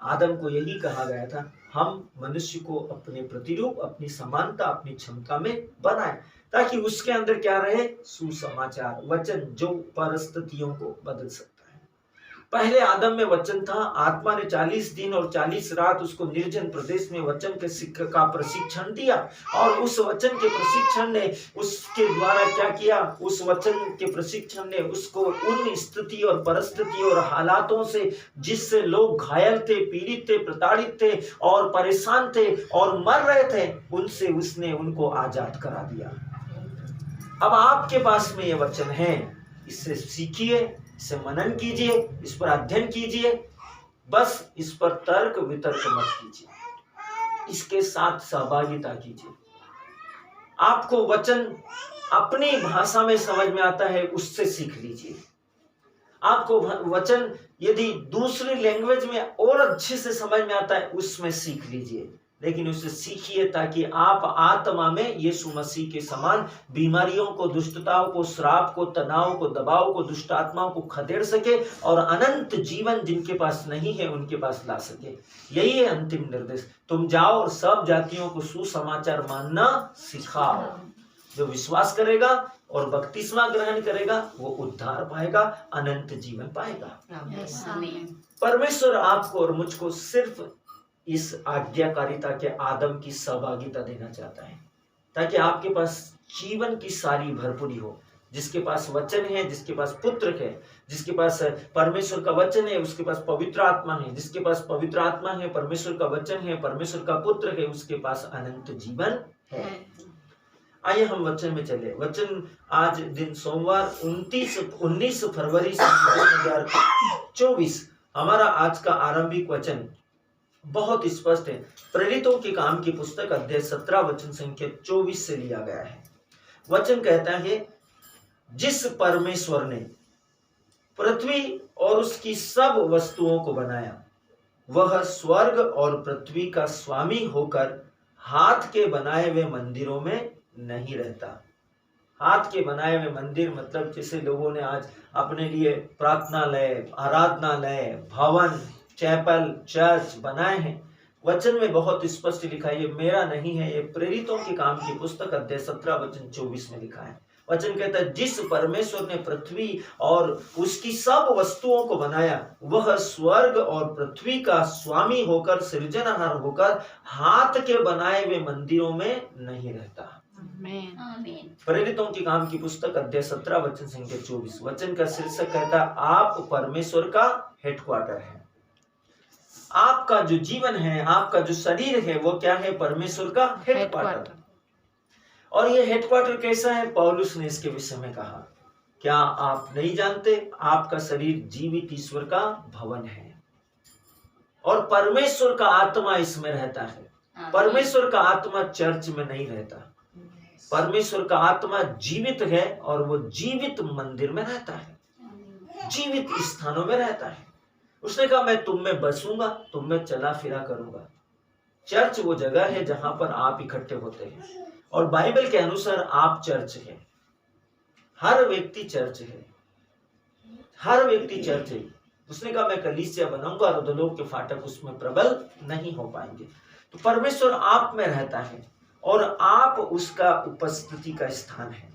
आदम को यही कहा गया था, हम मनुष्य को अपने प्रतिरूप, अपनी समानता, अपनी क्षमता में बनाए, ताकि उसके अंदर क्या रहे, सुसमाचार वचन, जो परिस्थितियों को बदल सकता है। पहले आदम में वचन था, आत्मा ने 40 दिन और 40 रात उसको निर्जन प्रदेश में वचन के का प्रशिक्षण दिया, और उस वचन के प्रशिक्षण ने उसके द्वारा क्या किया, उस वचन के प्रशिक्षण ने उसको उन स्थिति और परिस्थिति और हालातों से, जिससे लोग घायल थे, पीड़ित थे, प्रताड़ित थे और परेशान थे और मर रहे थे, उनसे उसने उनको आजाद करा दिया। अब आपके पास में ये वचन है, इससे सीखिए, इसे मनन कीजिए, इस पर अध्ययन कीजिए, बस इस पर तर्क वितर्क मत कीजिए, इसके साथ सहभागिता कीजिए। आपको वचन अपनी भाषा में समझ में आता है, उससे सीख लीजिए। आपको वचन यदि दूसरी लैंग्वेज में और अच्छे से समझ में आता है, उसमें सीख लीजिए, लेकिन उसे सीखिए ताकि आप आत्मा में यीशु मसीह के समान बीमारियों को, दुष्टताओं को, श्राप को, तनाव को, दबाव को, दुष्ट आत्माओं को खदेड़ सके और अनंत जीवन जिनके पास नहीं है उनके पास ला सके। यही है अंतिम निर्देश, तुम जाओ और सब जातियों को सुसमाचार मानना सिखाओ। जो विश्वास करेगा और बपतिस्मा ग्रहण करेगा वो उद्धार पाएगा, अनंत जीवन पाएगा। परमेश्वर आपको और मुझको सिर्फ इस आज्ञाकारिता के आदम की सहभागिता देना चाहता है, ताकि आपके पास जीवन की सारी भरपूरी हो। जिसके पास वचन है, जिसके पास पुत्र है, जिसके पास परमेश्वर का वचन है, उसके पास पवित्र आत्मा है। जिसके पास पवित्र आत्मा है, परमेश्वर का वचन है, परमेश्वर का पुत्र है, उसके पास अनंत जीवन है। आइए हम वचन में चले। वचन आज दिन सोमवार 19 फरवरी 2024 हमारा आज का आरंभिक वचन बहुत स्पष्ट है। प्रेरितों के काम की पुस्तक अध्याय 17 वचन संख्या 24 से लिया गया है। वचन कहता है, जिस परमेश्वर ने पृथ्वी और उसकी सब वस्तुओं को बनाया, वह स्वर्ग और पृथ्वी का स्वामी होकर हाथ के बनाए हुए मंदिरों में नहीं रहता। हाथ के बनाए हुए मंदिर मतलब जैसे लोगों ने आज अपने लिए प्रार्थनालय, आराधनालय, भवन, चैपल, चर्च बनाए हैं। वचन में बहुत स्पष्ट लिखा है, ये मेरा नहीं है, ये प्रेरितों के काम की पुस्तक अध्याय 17 वचन 24 में लिखा है। वचन कहता है, जिस परमेश्वर ने पृथ्वी और उसकी सब वस्तुओं को बनाया, वह स्वर्ग और पृथ्वी का स्वामी होकर, सृजनहार होकर हाथ के बनाए हुए मंदिरों में नहीं रहता। प्रेरितों के काम की पुस्तक अध्याय 17 वचन संख्या 24। वचन का शीर्षक कहता है, आप परमेश्वर का हेडक्वार्टर है। आपका जो जीवन है, आपका जो शरीर है, वो क्या है, परमेश्वर का हेडक्वार्टर। और ये हेडक्वार्टर कैसा है, पौलुस ने इसके विषय में कहा, क्या आप नहीं जानते, आपका शरीर जीवित ईश्वर का भवन है और परमेश्वर का आत्मा इसमें रहता है। परमेश्वर का आत्मा चर्च में नहीं रहता। परमेश्वर का आत्मा जीवित है और वो जीवित मंदिर में रहता है, जीवित स्थानों में रहता है। उसने कहा, मैं तुम में बसूंगा, तुम में चला फिरा करूंगा। चर्च वो जगह है जहां पर आप इकट्ठे होते हैं, और बाइबल के अनुसार आप चर्च है। हर व्यक्ति चर्च है, हर व्यक्ति चर्च है। उसने कहा, मैं कलीसिया बनाऊंगा और अधोलोक के फाटक उसमें प्रबल नहीं हो पाएंगे। तो परमेश्वर आप में रहता है और आप उसका उपस्थिति का स्थान है।